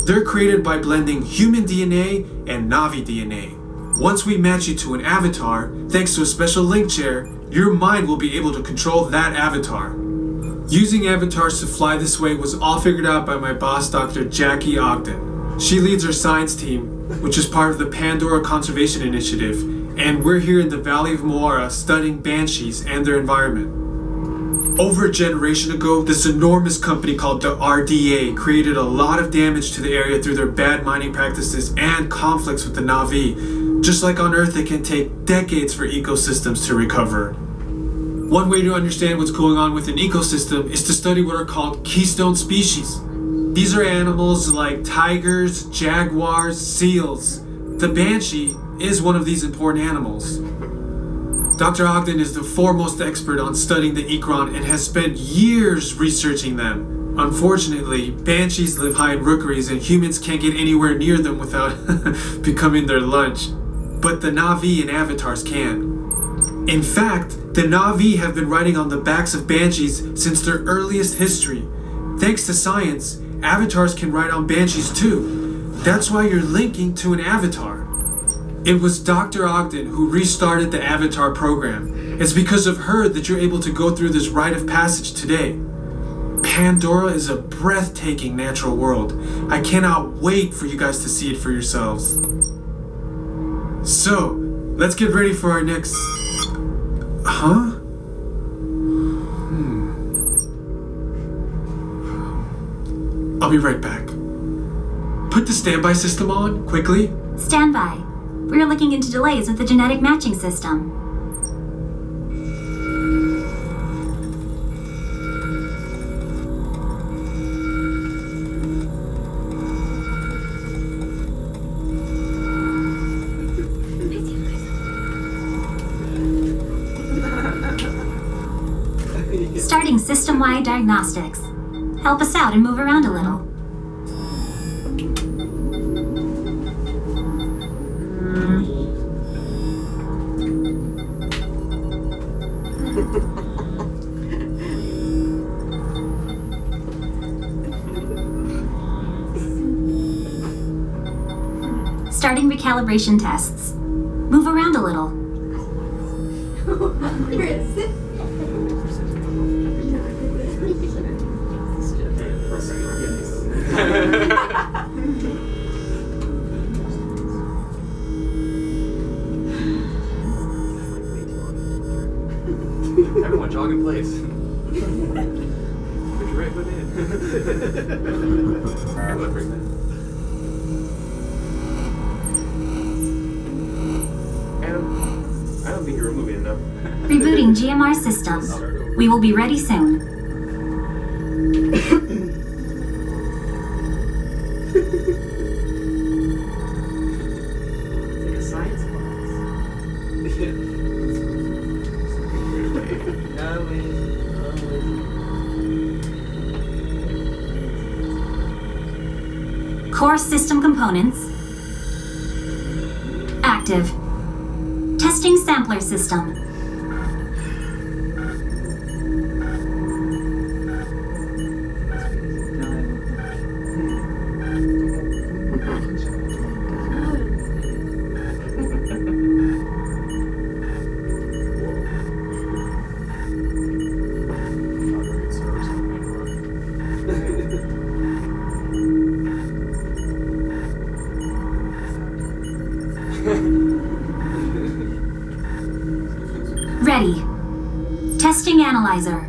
They're created by blending human DNA and Na'vi DNA. Once we match you to an avatar, thanks to a special link chair, your mind will be able to control that avatar. Using avatars to fly this way was all figured out by my boss, Dr. Jackie Ogden. She leads our science team, which is part of the Pandora Conservation Initiative, and we're here in the Valley of Moara studying banshees and their environment. Over a generation ago, this enormous company called the RDA created a lot of damage to the area through their bad mining practices and conflicts with the Na'vi. Just like on Earth, it can take decades for ecosystems to recover. One way to understand what's going on with an ecosystem is to study what are called keystone species. These are animals like tigers, jaguars, seals. The banshee is one of these important animals. Dr. Ogden is the foremost expert on studying the Ikran and has spent years researching them. Unfortunately, banshees live high in rookeries and humans can't get anywhere near them without becoming their lunch. But the Na'vi and avatars can. In fact, the Na'vi have been riding on the backs of banshees since their earliest history. Thanks to science, avatars can ride on banshees too. That's why you're linking to an avatar. It was Dr. Ogden who restarted the Avatar program. It's because of her that you're able to go through this rite of passage today. Pandora is a breathtaking natural world. I cannot wait for you guys to see it for yourselves. So, let's get ready for our next... Huh? I'll be right back. Put the standby system on, quickly. Standby. We're looking into delays with the genetic matching system. Starting system-wide diagnostics. Help us out and move around a little. Starting recalibration tests. Move around a little. Everyone jog in place. Put your right foot in. Adam, I don't think you're moving enough. Rebooting GMR system. We will be ready soon. It's like a science class. Core system components. Active. Testing sampler system. Ready. Testing analyzer.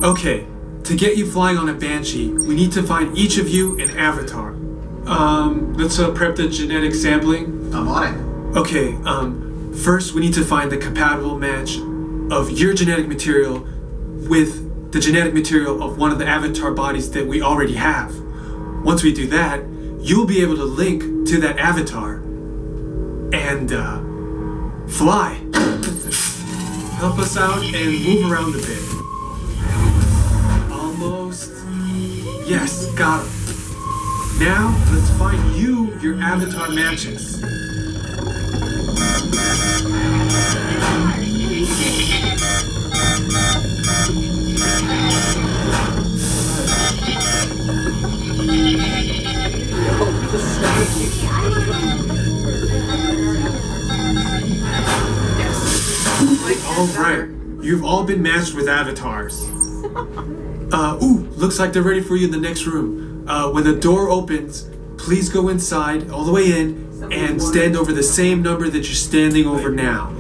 Okay, to get you flying on a Banshee, we need to find each of you an avatar. Let's prep the genetic sampling. I'm on it. Okay, first we need to find the compatible match of your genetic material with the genetic material of one of the avatar bodies that we already have. Once we do that, you'll be able to link to that avatar and fly. Help us out and move around a bit. Almost. Yes, got him. Now, let's find you your avatar matches. Alright, you've all been matched with avatars. Looks like they're ready for you in the next room. When the door opens, please go inside, all the way in, and stand over the same number that you're standing over now.